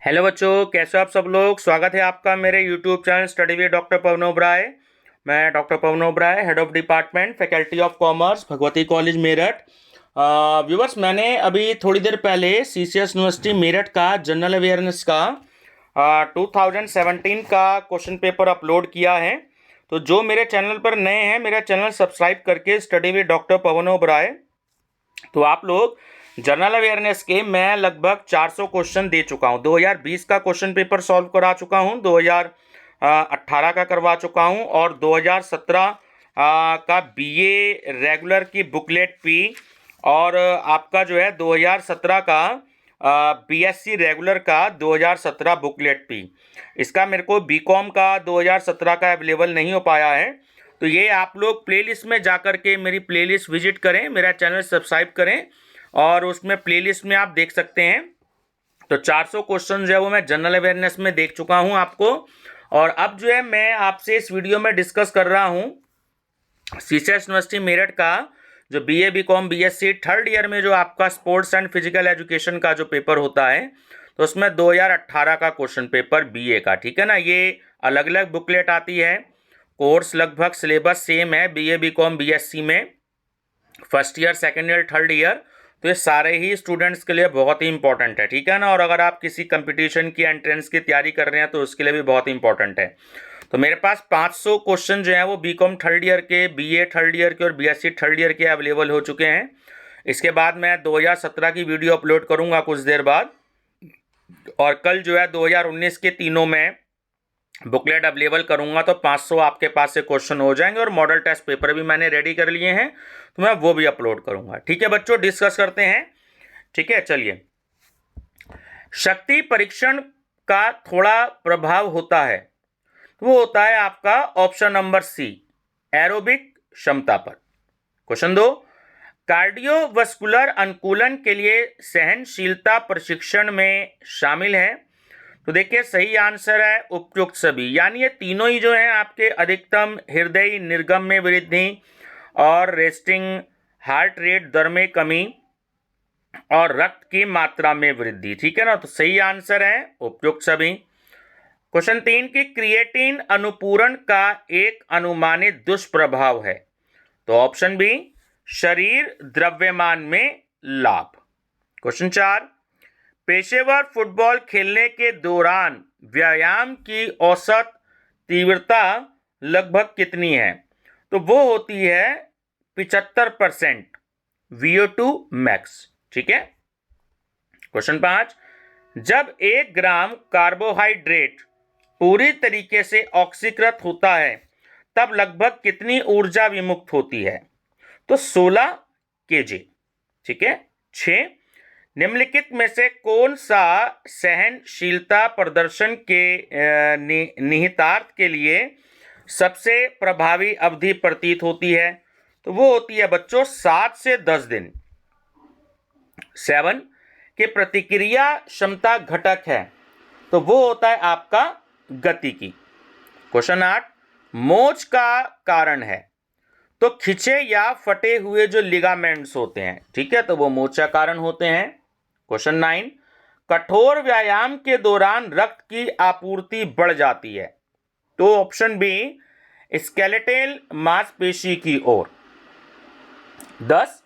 Hello बच्चों, कैसे हो आप सब लोग। स्वागत है आपका मेरे YouTube channel study with doctor Pawan Oberoi. मैं doctor Pawan Oberoi, head of department faculty of commerce, Bhagwati college Meerut. Viewers, मैंने अभी थोड़ी देर पहले सीसीएस यूनिवर्सिटी मेरठ का जनरल अवेयरनेस का 2017 का क्वेश्चन पेपर अपलोड किया है। तो जो मेरे चैनल पर नए हैं, मेरा चैनल सब्सक्राइब करके study with doctor Pawan Oberoi. तो आप लोग जनरल अवेयरनेस के मैं लगभग 400 क्वेश्चन दे चुका हूं। 2020 का क्वेश्चन पेपर सॉल्व करा चुका हूं, 2018 का करवा चुका हूं और 2017 का बीए रेगुलर की बुकलेट पी और आपका जो है 2017 का बीएससी रेगुलर का 2017 बुकलेट पी। इसका मेरे को बीकॉम का 2017 का अवेलेबल नहीं हो पाया है। तो ये आप लोग प्लेलिस्ट में जाकर के मेरी प्लेलिस्ट विजिट करें, मेरा चैनल सब्सक्राइब करें और उसमें प्लेलिस्ट में आप देख सकते हैं। तो 400 क्वेश्चन जो है वो मैं जनरल अवेयरनेस में देख चुका हूं आपको। और अब जो है मैं आपसे इस वीडियो में डिस्कस कर रहा हूं सीसीएस यूनिवर्सिटी मेरठ का जो BA BCom BSc third year में जो आपका स्पोर्ट्स एंड फिजिकल एजुकेशन का जो पेपर होता है, तो उसमें 2018 का क्वेश्चन पेपर बीए का, ठीक है ना। ये अलग अलग बुकलेट आती है, कोर्स लगभग सिलेबस सेम है बीए बीकॉम बीएससी में, first year second year third year. तो ये सारे ही स्टूडेंट्स के लिए बहुत ही इंपॉर्टेंट है, ठीक है ना। और अगर आप किसी कंपटीशन की एंट्रेंस की तैयारी कर रहे हैं तो उसके लिए भी बहुत इंपॉर्टेंट है। तो मेरे पास 500 क्वेश्चन जो है वो बीकॉम थर्ड ईयर के, बीए थर्ड ईयर के और बीएससी थर्ड ईयर के अवेलेबल हो चुके हैं। इसके बाद मैं 2017 की वीडियो अपलोड करूंगा कुछ देर बाद, और कल जो है 2019 के तीनों में बुकलेट अवेलेबल करूंगा। तो 500 आपके पास से क्वेश्चन हो जाएंगे और मॉडल टेस्ट पेपर भी मैंने रेडी कर लिए हैं, तो मैं वो भी अपलोड करूंगा। ठीक है बच्चों, डिस्कस करते हैं। ठीक है, चलिए। शक्ति परीक्षण का थोड़ा प्रभाव होता है, तो वो होता है आपका ऑप्शन नंबर सी, एरोबिक क्षमता पर। क्वेश्चन 2, कार्डियोवास्कुलर अनुकूलन के लिए सहनशीलता प्रशिक्षण में शामिल है। तो देखिए सही आंसर है उपयुक्त सभी, यानी ये तीनों ही जो हैं आपके अधिकतम हृदय निर्गम में वृद्धि और रेस्टिंग हार्ट रेट दर में कमी और रक्त की मात्रा में वृद्धि, ठीक है ना। तो सही आंसर है उपयुक्त सभी। क्वेश्चन 3 की क्रिएटिन अनुपूरण का एक अनुमानित दुष्प्रभाव है। तो ऑप्शन बी, शरीर द्रव्यमान में लाभ। क्वेश्चन 4, पेशेवर फुटबॉल खेलने के दौरान व्यायाम की औसत तीव्रता लगभग कितनी है। तो वो होती है 75% VO2 मैक्स, ठीक है। क्वेश्चन 5, जब 1 ग्राम कार्बोहाइड्रेट पूरी तरीके से ऑक्सीकृत होता है तब लगभग कितनी ऊर्जा विमुक्त होती है। तो 16 kJ, ठीक है। 6, निम्नलिखित में से कौन सा सहनशीलता प्रदर्शन के निहितार्थ के लिए सबसे प्रभावी अवधि प्रतीत होती है। तो वो होती है बच्चों 7 से 10 दिन। 7 के प्रतिक्रिया क्षमता घटक है, तो वो होता है आपका गतिकी। क्वेश्चन 8, मोच का कारण है। तो खिंचे या फटे हुए जो लिगामेंट्स होते हैं, ठीक है, तो वो मोच का कारण होते हैं। क्वेश्चन 9, कठोर व्यायाम के दौरान रक्त की आपूर्ति बढ़ जाती है। तो ऑप्शन बी, स्केलेटल मांसपेशी की ओर। 10,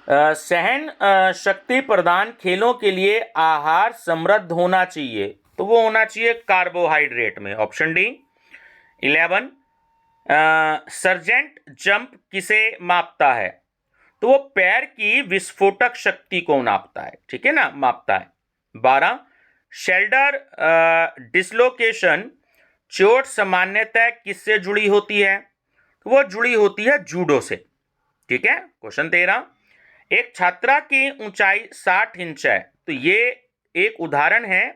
सहन शक्ति प्रदान खेलों के लिए आहार समृद्ध होना चाहिए। तो वो होना चाहिए कार्बोहाइड्रेट में, ऑप्शन डी। 11, सर्जेंट जंप किसे मापता है। तो वो पैर की विस्फोटक शक्ति को नापता है, ठीक है ना, मापता है। 12, शोल्डर डिसलोकेशन चोट सामान्यतः किससे जुड़ी होती है। तो वो जुड़ी होती है जूडो से, ठीक है। क्वेश्चन 13, एक छात्रा की ऊंचाई 60 इंच है। तो ये एक उदाहरण है,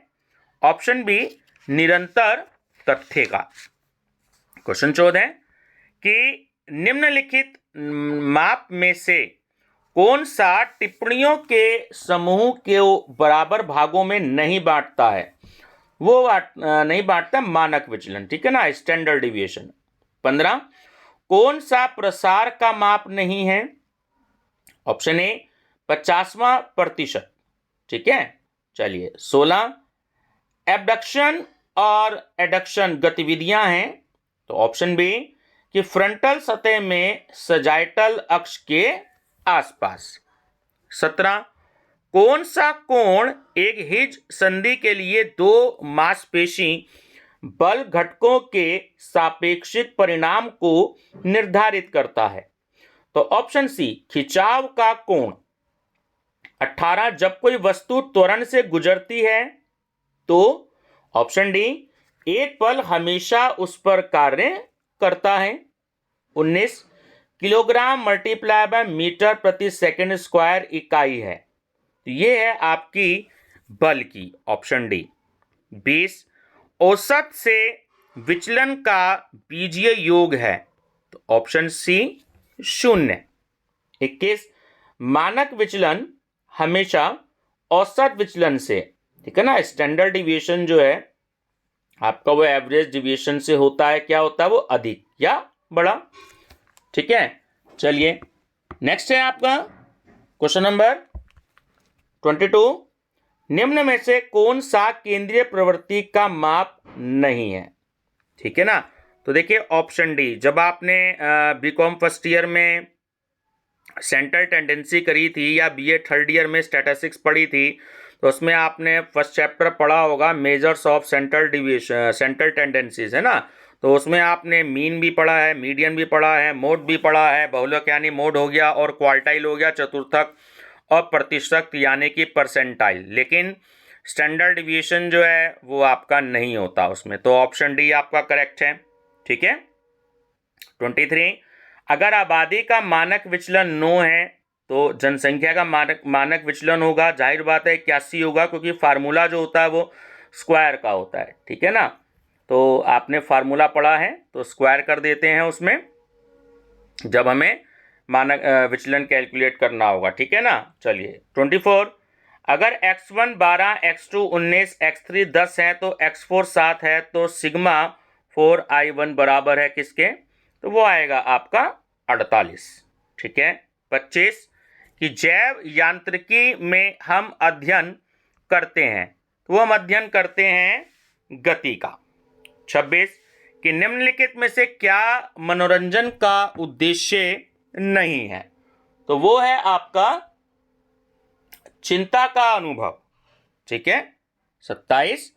ऑप्शन बी, निरंतर तथ्य का। क्वेश्चन 14 कि निम्नलिखित माप में से कौन सा टिप्पणियों के समूह के बराबर भागों में नहीं बांटता है। वो नहीं बांटता मानक विचलन, ठीक है ना, स्टैंडर्ड डिविएशन। 15, कौन सा प्रसार का माप नहीं है। ऑप्शन ए, 50वां प्रतिशत, ठीक है। चलिए 16, एबडक्शन और एडक्शन गतिविधियां हैं, तो ऑप्शन बी कि फ्रंटल सतह में सजाइटल अक्ष के आसपास। 17 कौन सा कोण एक हिज संधि के लिए दो मांसपेशी बल घटकों के सापेक्षिक परिणाम को निर्धारित करता है? तो ऑप्शन सी खिंचाव का कोण। 18 जब कोई वस्तु त्वरण से गुजरती है तो ऑप्शन डी एक बल हमेशा उस पर कार्य करता है। 19 किलोग्राम मल्टीप्लाई बाय मीटर प्रति सेकंड स्क्वायर इकाई है, तो ये है आपकी बल की, ऑप्शन डी। 20 औसत से विचलन का बीजीय योग है, तो ऑप्शन सी 0। 21 मानक विचलन हमेशा औसत विचलन से, ठीक है ना, स्टैंडर्ड डिविएशन जो है आपका वो एवरेज डिविएशन से होता है, क्या होता है वो, अधिक या बड़ा। ठीक है, चलिए नेक्स्ट है आपका क्वेश्चन नंबर 22। निम्न में से कौन सा केंद्रीय प्रवृत्ति का माप नहीं है? ठीक है ना, तो देखिए ऑप्शन डी, जब आपने बीकॉम फर्स्ट ईयर में सेंट्रल टेंडेंसी करी थी या बीए थर्ड ईयर में स्टैटिस्टिक्स पढ़ी थी, तो उसमें आपने फर्स्ट चैप्टर पढ़ा होगा measures of central deviation, central tendencies, है ना। तो उसमें आपने मीन भी पढ़ा है, मीडियन भी पढ़ा है, मोड भी पढ़ा है, बहुलक यानी मोड हो गया और क्वार्टाइल हो गया, चतुर्थक और प्रतिशत यानी कि परसेंटाइल। लेकिन स्टैंडर्ड डिविएशन जो है वो आपका नहीं होता उसमें, तो ऑप्शन डी आपका करेक्ट है। ठीक है। 23 अगर आबादी का मानक विचलन 9 है तो जनसंख्या का मानक विचलन होगा, जाहिर बात है 81 होगा, क्योंकि फार्मूला जो होता है वो स्क्वायर का होता है। ठीक है ना, तो आपने फार्मूला पढ़ा है तो स्क्वायर कर देते हैं उसमें जब हमें मानक विचलन कैलकुलेट करना होगा। ठीक है ना। चलिए 24 अगर x1 12, x2 19, x3 10 है तो x4 7 है, तो सिग्मा 4i1 बराबर है किसके, तो वो आएगा आपका 48। ठीक है। 25 कि जैव यांत्रिकी में हम अध्ययन करते हैं, तो हम अध्ययन करते हैं गति का। 26 कि निम्नलिखित में से क्या मनोरंजन का उद्देश्य नहीं है, तो वो है आपका चिंता का अनुभव। ठीक है। 27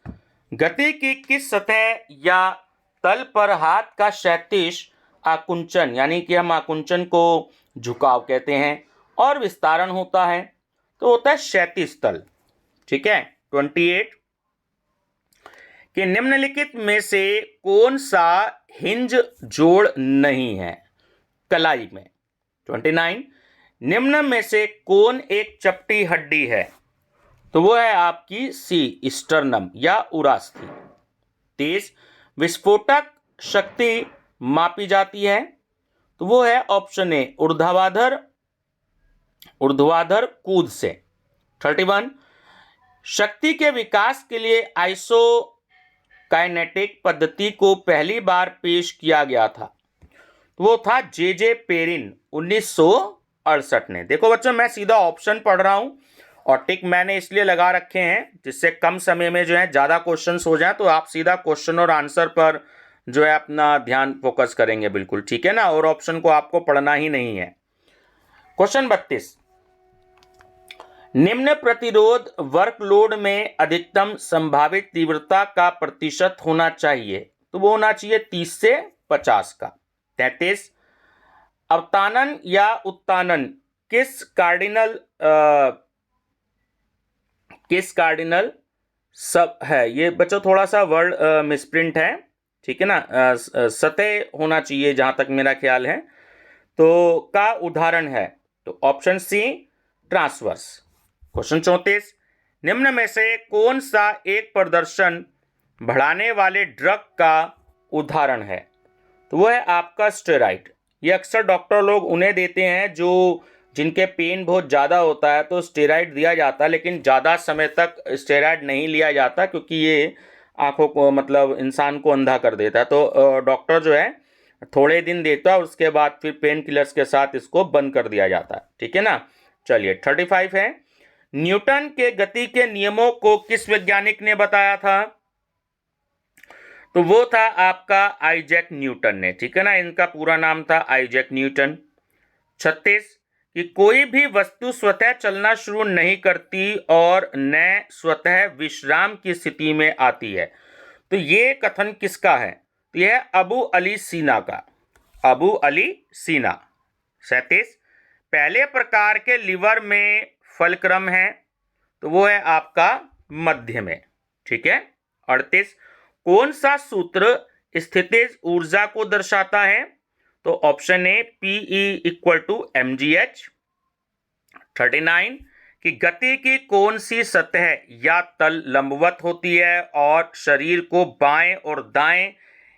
गति की किस सतह या तल पर हाथ का क्षैतिज आकुंचन, यानी कि हम आकुंचन को झुकाव कहते हैं, और विस्तारण होता है, तो होता है क्षैतिज तल। ठीक है। 28 कि निम्नलिखित में से कौन सा हिंज जोड़ नहीं है कलाई में। 29 निम्न में से कौन एक चपटी हड्डी है, तो वो है आपकी सी स्टर्नम या उरास्थी। 30 विस्फोटक शक्ति मापी जाती है, तो वो है ऑप्शन ए ऊर्ध्वाधर कूद से। 31 शक्ति के विकास के लिए आइसोकाइनेटिक पद्धति को पहली बार पेश किया गया था, तो वो था जे पेरिन 1968 ने। देखो बच्चों, मैं सीधा ऑप्शन पढ़ रहा हूं और टिक मैंने इसलिए लगा रखे हैं जिससे कम समय में जो है ज्यादा क्वेश्चंस हो जाए, तो आप सीधा क्वेश्चन और आंसर पर जो है अपना ध्यान फोकस करेंगे। बिल्कुल ठीक है ना, और ऑप्शन को आपको पढ़ना ही नहीं है। क्वेश्चन 32 निम्न प्रतिरोध वर्कलोड में अधिकतम संभावित तीव्रता का प्रतिशत होना चाहिए, तो वो होना चाहिए 30 से 50 का। 33 अवतानन या उत्तानन किस कार्डिनल सब है, ये बच्चों थोड़ा सा वर्ड मिसप्रिंट है। ठीक है ना, सतह होना चाहिए जहां तक मेरा ख्याल है, तो का उदाहरण है, तो ऑप्शन सी ट्रांसवर्स। क्वेश्चन 34 निम्न में से कौन सा एक प्रदर्शन बढ़ाने वाले ड्रग का उदाहरण है, तो वो है आपका स्टेरॉइड। ये अक्सर डॉक्टर लोग उन्हें देते हैं जो जिनके पेन बहुत ज़्यादा होता है, तो स्टेरॉइड दिया जाता है, लेकिन ज़्यादा समय तक स्टेरॉइड नहीं लिया जाता क्योंकि ये आंखों को मतलब इंसान को अंधा कर देता है। तो डॉक्टर जो है थोड़े दिन देता है, उसके बाद फिर पेन किलर्स के साथ इसको बंद कर दिया जाता है। ठीक है ना। चलिए 35 है न्यूटन के गति के नियमों को किस वैज्ञानिक ने बताया था? तो वो था आपका आइजैक न्यूटन ने, ठीक है ना, इनका पूरा नाम था आइजैक न्यूटन। 36 कि कोई भी वस्तु स्वतः चलना शुरू नहीं करती और न स्वतः विश्राम की स्थिति में आती है, तो ये कथन किसका है? तो यह अबू अली सीना का, अबू अली सीना। 37 पहले प्रकार के लीवर में फलक्रम है, तो वो है आपका मध्य में, ठीक है। 38 कौन सा सूत्र स्थितिज ऊर्जा को दर्शाता है? तो ऑप्शन ए PE=mgh। 39 कि गति की कौन सी सतह या तल लंबवत होती है और शरीर को बाएं और दाएं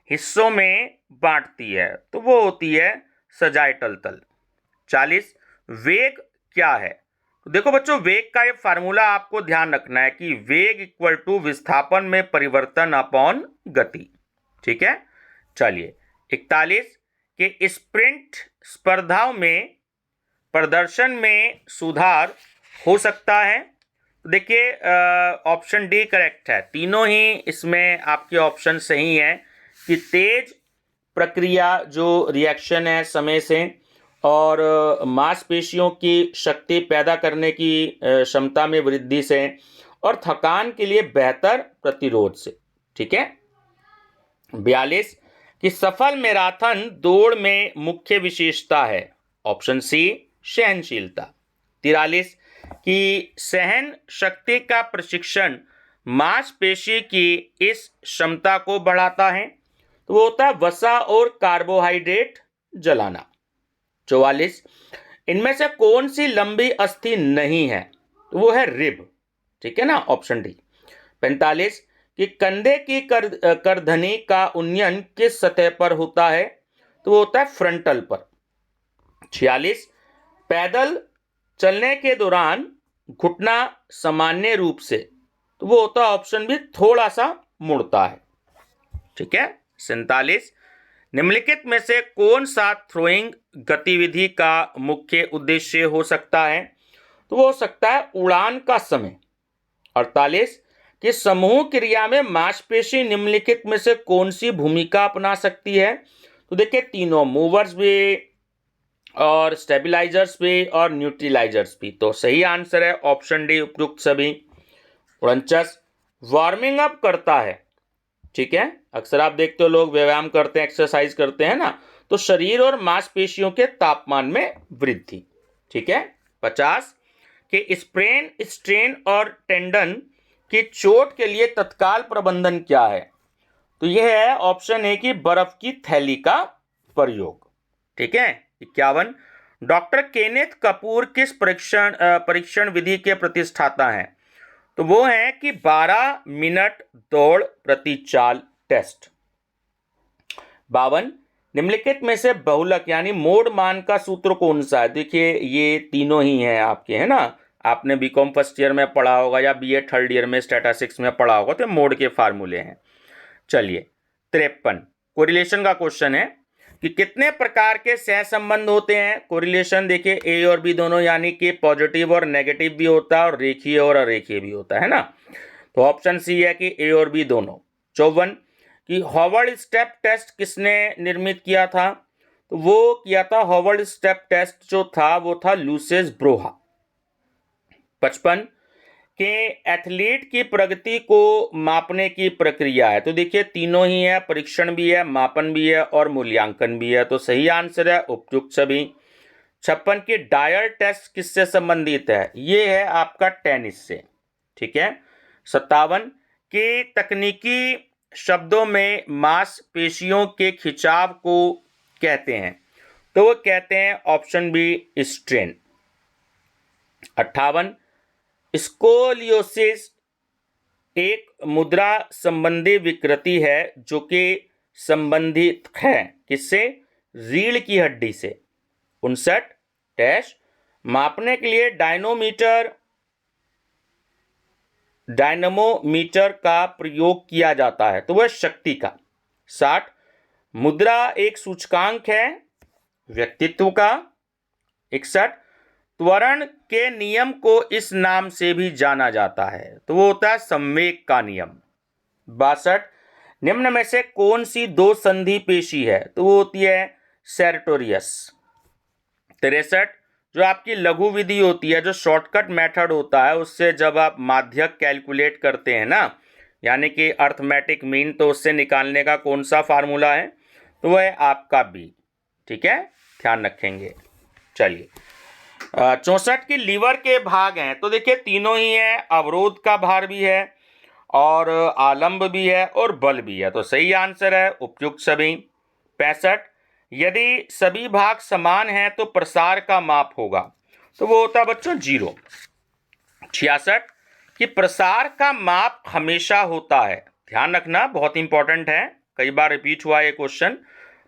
हिस्सों में बांटती है? तो वो होती है सजाइटल तल। 40 वेग क्या है? तो देखो बच्चों, वेग का ये फार्मूला आपको ध्यान रखना है कि वेग इक्वल टू विस्थापन में परिवर्तन अपॉन गति, ठीक है। चलिए 41 कि स्प्रिंट स्पर्धाओं में प्रदर्शन में सुधार हो सकता है? देखिए ऑप्शन डी करेक्ट है, तीनों ही इसमें आपके ऑप्शन सही है कि तेज प्रक्रिया जो रिएक्शन है समय से और मांसपेशियों की शक्ति पैदा करने की क्षमता में वृद्धि से और थकान के लिए बेहतर प्रतिरोध से, ठीक है। 42 कि सफल मैराथन दौड़ में मुख्य विशेषता है? ऑप्शन सी सहनशीलता। 43 कि सहन शक्ति का प्रशिक्षण मांसपेशी की इस क्षमता को बढ़ाता है? तो वो होता है वसा और कार्बोहाइड्रेट जलाना। 44 इनमें से कौन सी लंबी अस्थि नहीं है? तो वो है रिब, ठीक है ना, ऑप्शन डी। 45 कि कंधे की करधनी का उन्नयन किस सतह पर होता है? तो वो होता है फ्रंटल पर। 46 पैदल चलने के दौरान घुटना सामान्य रूप से, तो वो होता है ऑप्शन बी थोड़ा सा मुड़ता है, ठीक है। 47 निम्नलिखित में से कौन सा थ्रोइंग गतिविधि का मुख्य उद्देश्य हो सकता है? तो वो हो सकता है उड़ान का समय। 48 कि समूह क्रिया में मांसपेशी निम्नलिखित में से कौन सी भूमिका अपना सकती है? तो देखिए तीनों, मूवर्स भी और स्टेबिलाइजर्स भी और न्यूट्रलाइजर्स भी, तो सही आंसर है ऑप्शन डी उपयुक्त सभी। 49 वार्मिंग अप करता है, ठीक है। अक्सर आप देखते हो लोग व्यायाम करते हैं, एक्सरसाइज करते हैं ना, तो शरीर और मांसपेशियों के तापमान में वृद्धि, ठीक है। 50 कि स्प्रेन स्ट्रेन और टेंडन की चोट के लिए तत्काल प्रबंधन क्या है? तो यह है ऑप्शन ए की बर्फ की थैली का प्रयोग, ठीक है। 51 डॉक्टर केनेथ कपूर किस परीक्षण विधि के प्रतिष्ठाता हैं? तो वो है कि 12 मिनट दौड़ प्रति चाल टेस्ट। 52 निम्नलिखित में से बहुलक यानी मोड मान का सूत्र कौन सा है? देखिए ये तीनों ही हैं आपके, है ना, आपने बीकॉम फर्स्ट ईयर में पढ़ा होगा या बीए थर्ड ईयर में स्टैटिस्टिक्स में पढ़ा होगा, तो मोड के फार्मूले हैं। चलिए 53 कोरिलेशन का क्वेश्चन है कि कितने प्रकार के सहसंबंध होते हैं? कोरिलेशन देखिए ए और बी दोनों, यानी कि पॉजिटिव और नेगेटिव भी होता है और रेखीय और अरेखीय भी होता है ना, तो ऑप्शन सी है कि ए और बी दोनों। 54 कि हॉवर्ड स्टेप टेस्ट किसने निर्मित किया था? तो वो किया था हॉवर्ड स्टेप टेस्ट जो था वो था लुसियस ब्रोहा। 55 के एथलीट की प्रगति को मापने की प्रक्रिया है? तो देखिए तीनों ही है, परीक्षण भी है, मापन भी है और मूल्यांकन भी है, तो सही आंसर है उपयुक्त सभी। 56 की डायर टेस्ट किससे संबंधित है? ये है आपका टेनिस से, ठीक है। 57 की तकनीकी शब्दों में मांसपेशियों के खिंचाव को कहते हैं? तो वो कहते हैं ऑप्शन बी स्ट्रेन। 58 स्कोलियोसिस एक मुद्रा संबंधी विकृति है जो कि संबंधित है किससे? रीढ़ की हड्डी से। 59 टेस्ट मापने के लिए डायनमोमीटर का प्रयोग किया जाता है? तो वह शक्ति का। 60 मुद्रा एक सूचकांक है व्यक्तित्व का। 61 त्वरण के नियम को इस नाम से भी जाना जाता है, तो वो होता है संवेग का नियम। 62, निम्न में से कौन सी दो संधि पेशी है, तो वो होती है सेरेटोरियस। 63, जो आपकी लघु विधि होती है, जो शॉर्टकट मेथड होता है, उससे जब आप माध्यक कैलकुलेट करते हैं ना, यानी कि अर्थमेटिक मीन, तो उससे निकालने का कौन सा फार्मूला है, तो वह है आपका बी। ठीक है, ध्यान रखेंगे। चलिए 64 की लीवर के भाग हैं, तो देखिए तीनों ही है, अवरोध का भार भी है और आलंब भी है और बल भी है, तो सही आंसर है उपयुक्त सभी। 65, यदि सभी भाग समान हैं तो प्रसार का माप होगा, तो वो होता है बच्चों 0। 66 कि प्रसार का माप हमेशा होता है, ध्यान रखना बहुत इंपॉर्टेंट है, कई बार रिपीट हुआ ये क्वेश्चन।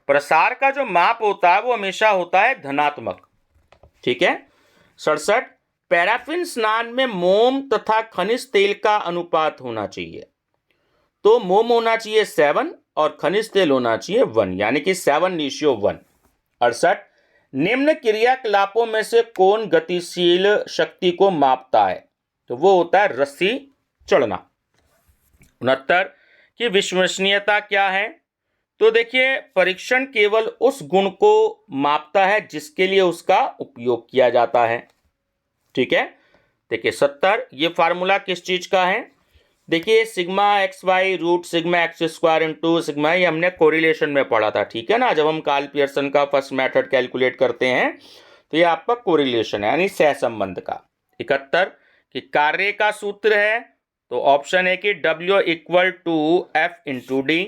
प्रसार का जो माप होता है वो हमेशा होता है धनात्मक। ठीक है। 67, पैराफिन स्नान में मोम तथा खनिज तेल का अनुपात होना चाहिए, तो मोम होना चाहिए 7 और खनिज तेल होना चाहिए 1, यानी कि 7:1। 68, निम्न क्रियाकलापों में से कौन गतिशील शक्ति को मापता है, तो वो होता है रस्सी चढ़ना। 69 की विश्वसनीयता क्या है, तो देखिए परीक्षण केवल उस गुण को मापता है जिसके लिए उसका उपयोग किया जाता है। ठीक है। देखिए 70, ये फार्मूला किस चीज का है, देखिए sigma x y root sigma x square into sigma, ये हमने कोरिलेशन में पढ़ा था। ठीक है ना, जब हम कार्ल पियर्सन का फर्स्ट मेथड कैलकुलेट करते हैं तो ये आपका कोरिलेशन है, यानी सहसंबंध का। 71 कि कार्य का सूत्र है, तो ऑप्शन है कि W = F × D।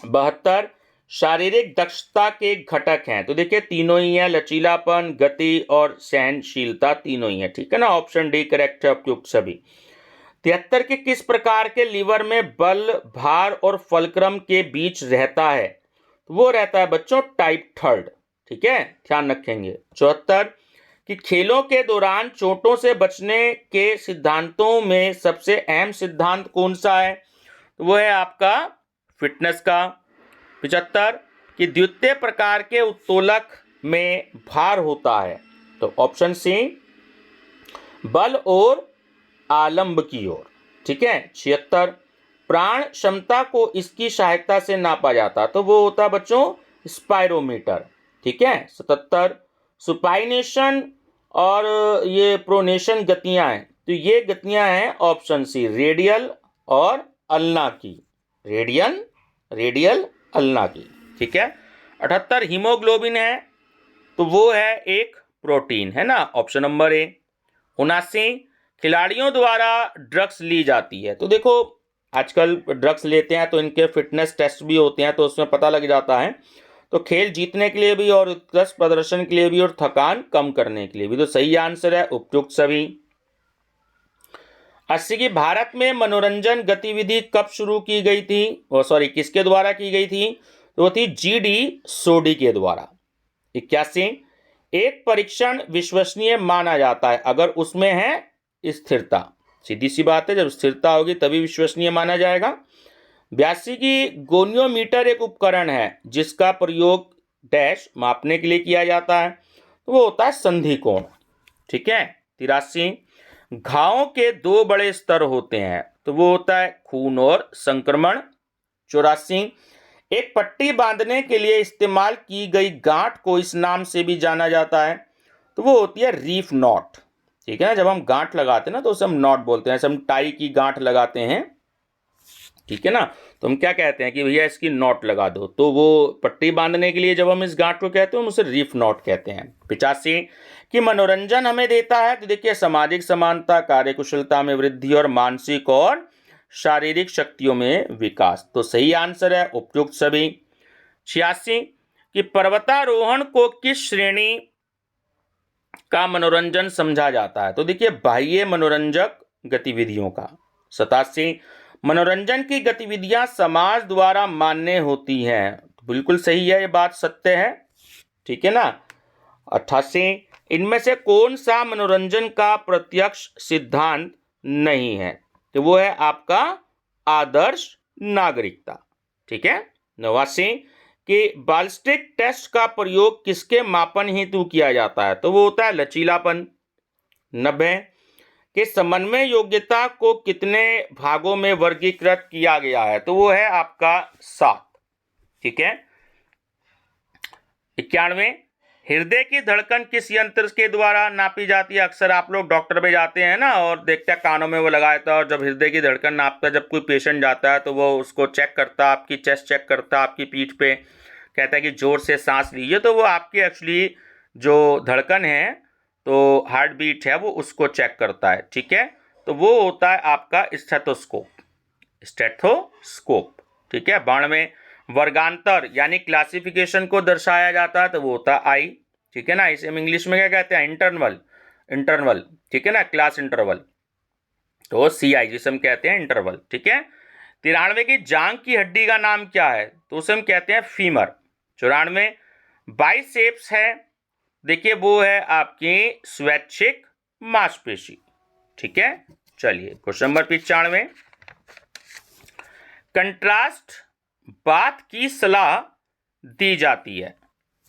72 शारीरिक दक्षता के घटक हैं, तो देखिए तीनों ही हैं, लचीलापन, गति और सहनशीलता, तीनों ही है। ठीक है ना, ऑप्शन डी करेक्ट है उपयुक्त सभी। 73 के किस प्रकार के लीवर में बल, भार और फलक्रम के बीच रहता है, तो वो रहता है बच्चों टाइप 3। ठीक है, ध्यान रखेंगे। 74 कि खेलों के दौरान चोटों से बचने के सिद्धांतों में सबसे अहम सिद्धांत कौन सा है, तो वो है आपका फिटनेस का। 75 कि द्वितीय प्रकार के उत्तोलक में भार होता है, तो ऑप्शन सी बल और आलंब की ओर। ठीक है। 76 प्राण क्षमता को इसकी सहायता से नापा जाता, तो वो होता बच्चों स्पायरोमीटर। ठीक है। 77 सुपाइनेशन और ये प्रोनेशन गतियां हैं, तो ये गतियां हैं ऑप्शन सी रेडियल और अल्ना की, रेडियल अल्ना की। ठीक है। 78 हीमोग्लोबिन है, तो वो है एक प्रोटीन, है ना, ऑप्शन नंबर ए। 79 खिलाड़ियों द्वारा ड्रग्स ली जाती है, तो देखो आजकल ड्रग्स लेते हैं तो इनके फिटनेस टेस्ट भी होते हैं, तो उसमें पता लग जाता है, तो खेल जीतने के लिए भी और उत्कृष्ट प्रदर्शन के लिए भी और थकान कम करने के लिए भी, तो सही आंसर है उपयुक्त सभी। 80 की भारत में मनोरंजन गतिविधि कब शुरू की गई थी, किसके द्वारा की गई थी, तो वो थी GD सोडी के द्वारा। 81 एक परीक्षण विश्वसनीय माना जाता है अगर उसमें है स्थिरता, सीधी सी बात है, जब स्थिरता होगी तभी विश्वसनीय माना जाएगा। 82 की गोनियोमीटर एक उपकरण है जिसका प्रयोग डैश मापने के लिए किया जाता है, तो वो होता है संधि कोण। ठीक है। 83 घावों के 2 बड़े स्तर होते हैं, तो वो होता है खून और संक्रमण। 84 एक पट्टी बांधने के लिए इस्तेमाल की गई गांठ को इस नाम से भी जाना जाता है, तो वो होती है रीफ नॉट। ठीक है ना, जब हम गांठ लगाते हैं ना तो उसे हम नॉट बोलते हैं, जैसे हम टाई की गांठ लगाते हैं, ठीक है ना, तो हम क्या कहते हैं कि भैया इसकी नॉट लगा दो, तो वो पट्टी बांधने के लिए जब हम इस गांठ को कहते हैं हम उसे रीफ नॉट कहते हैं। 85 कि मनोरंजन हमें देता है, तो देखिए सामाजिक समानता, कार्यकुशलता में वृद्धि और मानसिक और शारीरिक शक्तियों में विकास, तो सही आंसर है उपयुक्त सभी। 86 कि पर्वतारोहण को किस श्रेणी का मनोरंजन समझा जाता है, तो देखिए बाह्य मनोरंजक गतिविधियों का। 87 मनोरंजन की गतिविधियां समाज द्वारा मान्य होती हैं, तो बिल्कुल सही है, ये बात सत्य है। ठीक है ना। 88 इनमें से कौन सा मनोरंजन का प्रत्यक्ष सिद्धांत नहीं है, तो वो है आपका आदर्श नागरिकता। ठीक है। 89 कि बाल्स्टिक टेस्ट का प्रयोग किसके मापन हेतु किया जाता है? तो वो होता है लचीलापन। 90 कि समन्वय योग्यता को कितने भागों में वर्गीकृत किया गया है? तो वो है आपका 7। ठीक है। 91 हृदय की धड़कन किस यंत्र के द्वारा नापी जाती है? अक्सर आप लोग डॉक्टर पे जाते हैं ना और देखते हैं कानों में वो लगाया था, और जब हृदय की धड़कन नापता है, जब कोई पेशेंट जाता है तो वो उसको चेक करता है, आपकी चेस्ट चेक करता है, आपकी पीठ पे कहता है कि जोर से सांस लीजिए, तो वो आपकी एक्चुअली जो धड़कन है, तो हार्ट बीट है, वो उसको चेक करता है। ठीक है। तो वो होता है आपका स्टेथोस्कोप। स्टेथोस्कोप। ठीक है। 92 वर्गांतर यानी क्लासिफिकेशन को दर्शाया जाता है, तो वो होता है आई। ठीक है ना। इसे हम इंग्लिश में क्या कहते हैं? इंटरवल। ठीक है ना, क्लास इंटरवल, तो CI जिसे हम कहते हैं इंटरवल। ठीक है। 93 की जांघ की हड्डी का नाम क्या है? तो उसे हम कहते हैं फीमर। 94 बाइसेप्स है, देखिए वो है आपकी स्वैच्छिक मांसपेशी। ठीक है। चलिए क्वेश्चन नंबर 95 कंट्रास्ट बात की सलाह दी जाती है,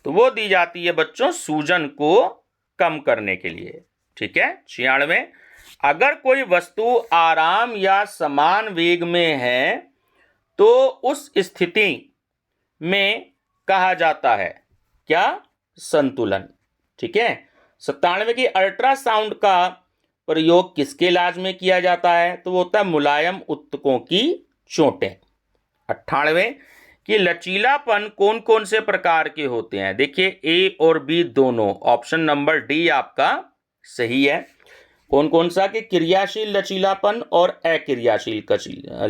तो वो दी जाती है बच्चों सूजन को कम करने के लिए। ठीक है। 96 अगर कोई वस्तु आराम या समान वेग में है तो उस स्थिति में कहा जाता है क्या? संतुलन। ठीक है। 97 की अल्ट्रासाउंड का प्रयोग किसके इलाज में किया जाता है? तो वो होता है मुलायम ऊतकों की चोटें। 98 कि लचीलापन कौन कौन से प्रकार के होते हैं? देखिए A और B दोनों, ऑप्शन नंबर डी आपका सही है। कौन कौन सा? कि क्रियाशील लचीलापन और अक्रियाशील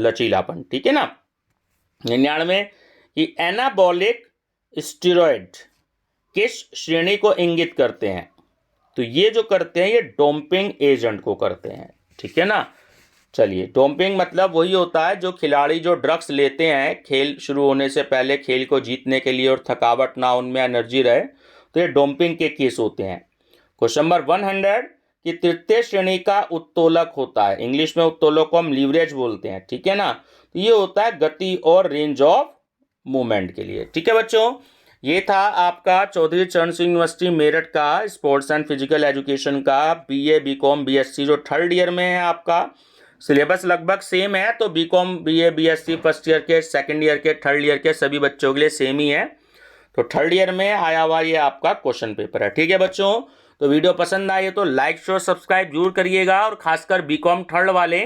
लचीलापन। ठीक है ना। 99 कि एनाबॉलिक स्टेरॉइड किस श्रेणी को इंगित करते हैं? तो ये जो करते हैं ये डोपिंग एजेंट को करते हैं। ठीक है ना। चलिए डोपिंग मतलब वही होता है जो खिलाड़ी जो ड्रग्स लेते हैं खेल शुरू होने से पहले, खेल को जीतने के लिए, और थकावट ना उनमें एनर्जी रहे, तो ये डोपिंग के केस होते हैं। क्वेश्चन नंबर 100 कि तृतीय श्रेणी का उत्तोलक होता है, इंग्लिश में उत्तोलक को हम लीवरेज बोलते हैं। ठीक है ना। तो ये होता है गति और रेंज ऑफ मूवमेंट के लिए। ठीक है बच्चों, ये था आपका चौधरी चरण सिंह यूनिवर्सिटी मेरठ का स्पोर्ट्स एंड फिजिकल एजुकेशन का BA BCom BSc जो 3rd ईयर में है। आपका सिलेबस लगभग सेम है, तो BCom BA BSc first year के, 2nd ईयर के, 3rd ईयर के सभी बच्चों के लिए सेम ही है। तो 3rd ईयर में आया हुआ ये आपका क्वेश्चन पेपर है। ठीक है बच्चों, तो वीडियो पसंद आए तो लाइक शेयर सब्सक्राइब जरूर करिएगा, और खासकर BCom 3rd वाले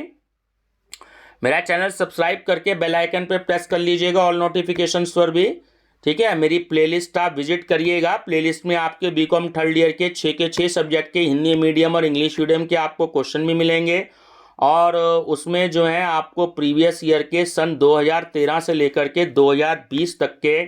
मेरा चैनल सब्सक्राइब करके बेल आइकन पे प्रेस कर लीजिएगा, ऑल नोटिफिकेशंस पर भी। ठीक है। मेरी प्लेलिस्ट आप विजिट करिएगा, प्लेलिस्ट में आपके BCom 3rd ईयर के 6 के 6 सब्जेक्ट के हिंदी मीडियम और इंग्लिश मीडियम के आपको क्वेश्चन भी मिलेंगे, और उसमें जो है आपको प्रीवियस ईयर के सन 2013 से लेकर के 2020 तक के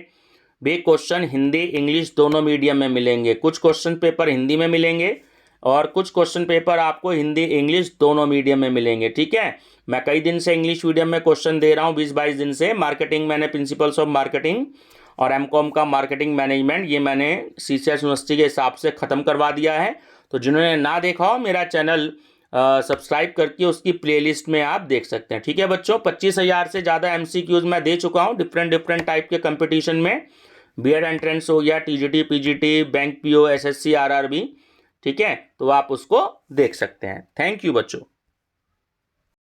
भी क्वेश्चन हिंदी इंग्लिश दोनों मीडियम में मिलेंगे। कुछ क्वेश्चन पेपर हिंदी में मिलेंगे और कुछ क्वेश्चन पेपर आपको हिंदी इंग्लिश दोनों मीडियम में मिलेंगे। ठीक है। मैं कई दिन से इंग्लिश मीडियम में क्वेश्चन दे रहा हूँ, 20-22 दिन से। मार्केटिंग मैंने प्रिंसिपल्स ऑफ मार्केटिंग और MCom का मार्केटिंग मैनेजमेंट ये मैंने CCS यूनिवर्सिटी के हिसाब से ख़त्म करवा दिया है। तो जिन्होंने ना देखा हो मेरा चैनल सब्सक्राइब करके उसकी प्लेलिस्ट में आप देख सकते हैं। ठीक है बच्चों, 25,000 से ज़्यादा MCQs मैं दे चुका हूँ डिफरेंट टाइप के कंपटीशन में। B.Ed एंट्रेंस हो गया, TGT PGT, bank PO SSC RRB। ठीक है, तो आप उसको देख सकते हैं। थैंक यू बच्चों।